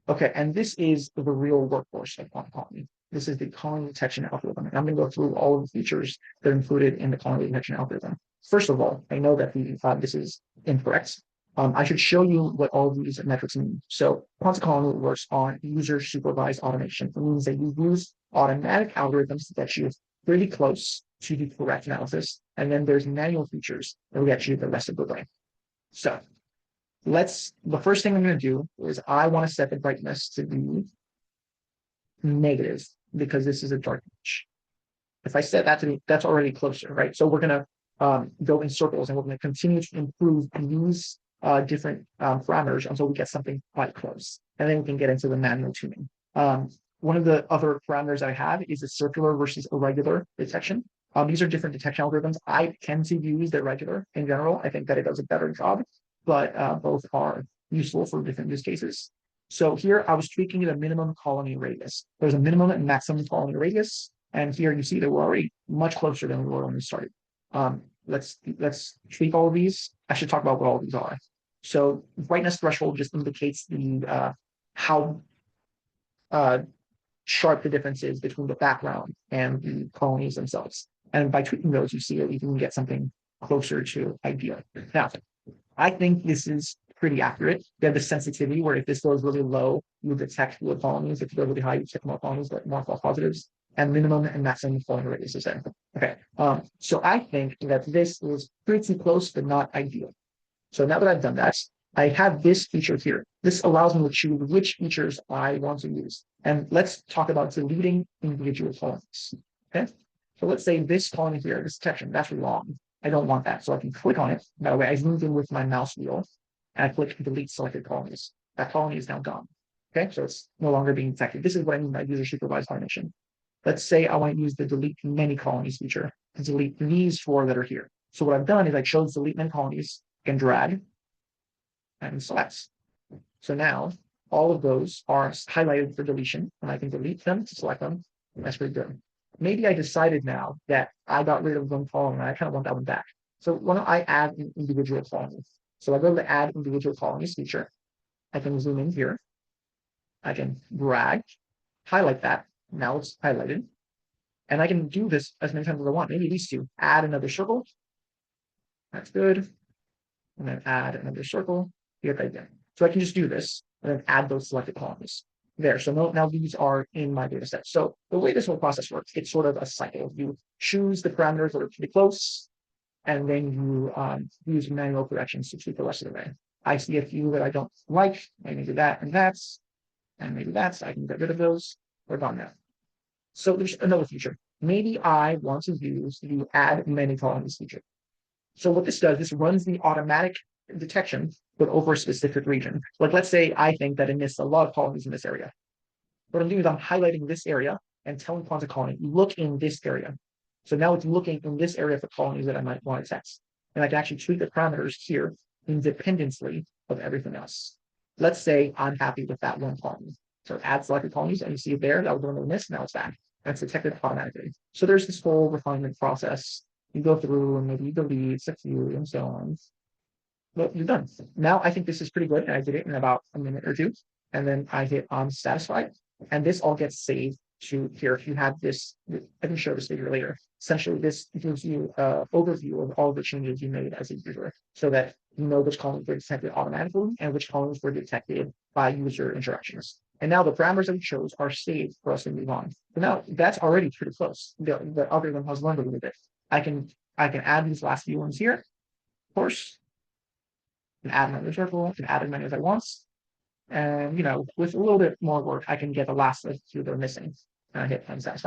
Okay, and this is the real workhorse of QuantaColony. This is the colony detection algorithm. And I'm going to go through all of the features that are included in the colony detection algorithm. First of all, I know that this is incorrect. I should show you what all of these metrics mean. So QuantaColony works on user supervised automation. It means that you use automatic algorithms to get you pretty close to the correct analysis. And then there's manual features that will get you the rest of the way. So the first thing I'm going to do is I want to set the brightness to be negative because this is a dark image. If I set that to be, that's already closer, right? So we're going to go in circles and we're going to continue to improve these different parameters until we get something quite close. And then we can get into the manual tuning. One of the other parameters I have is a circular versus irregular detection. These are different detection algorithms. I tend to use the irregular in general. I think that it does a better job, but both are useful for different use cases. So here I was tweaking the minimum colony radius. There's a minimum and maximum colony radius. And here you see that we're already much closer than we were when we started. Let's tweak all of these. I should talk about what all of these are. So brightness threshold just indicates the how sharp the difference is between the background and the colonies themselves. And by tweaking those, you see that you can get something closer to ideal. Now, I think this is pretty accurate. They have the sensitivity where if this goes really low, you detect fewer colonies. If you go really high, you detect more colonies, but more false positives. And minimum and maximum colony radius is there. Okay. So I think that this is pretty close, but not ideal. So now that I've done that, I have this feature here. This allows me to choose which features I want to use. And let's talk about deleting individual colonies. Okay. So let's say this colony here, this detection, that's wrong. I don't want that. So I can click on it. That way I zoom in with my mouse wheel and I click delete selected colonies. That colony is now gone. Okay. So it's no longer being detected. This is what I mean by user supervised automation. Let's say I want to use the delete many colonies feature to delete these 4 that are here. So what I've done is I chose delete many colonies and drag and select. So now all of those are highlighted for deletion and I can delete them to select them. That's pretty good. Maybe I decided now that I got rid of one colony and I kind of want that one back. So why don't I add an individual colony? So I go to the add individual colonies feature. I can zoom in here. I can drag, highlight that. Now it's highlighted. And I can do this as many times as I want. Maybe these 2. Add another circle. That's good. And then add another circle. You get the idea. So I can just do this and then add those selected colonies. There. So now these are in my data set. So the way this whole process works, it's sort of a cycle. You choose the parameters that are pretty close, and then you use manual corrections to tweak the rest of the way. I see a few that I don't like. I can do that and that's, and maybe that's. I can get rid of those. We're gone now. So there's another feature. Maybe I want to use the add many colonies feature. So what this does, this runs the automatic detection, but over a specific region. Like let's say I think that it missed a lot of colonies in this area. What I'm doing is I'm highlighting this area and telling QuantaColony, look in this area. So now it's looking in this area for colonies that I might want to test. And I can actually tweak the parameters here independently of everything else. Let's say I'm happy with that one colony. So add selected colonies, and you see it there. That was the one that we missed. Now it's back. That's detected automatically. So there's this whole refinement process. You go through and maybe you delete a few and so on. But you're done. Now I think this is pretty good. And I did it in about a minute or 2. And then I hit on satisfied. And this all gets saved to here. If you have this, I can show this figure later. Essentially, this gives you an overview of all the changes you made as a user so that you know which columns were detected automatically and which columns were detected by user interactions. And now the parameters that we chose are saved for us to move on. So now that's already pretty close. The algorithm has learned a little bit. I can add these last few ones here, of course. I can add another circle, I can add as many as I want. And with a little bit more work, I can get the last few that are missing. And I hit unsatisfied.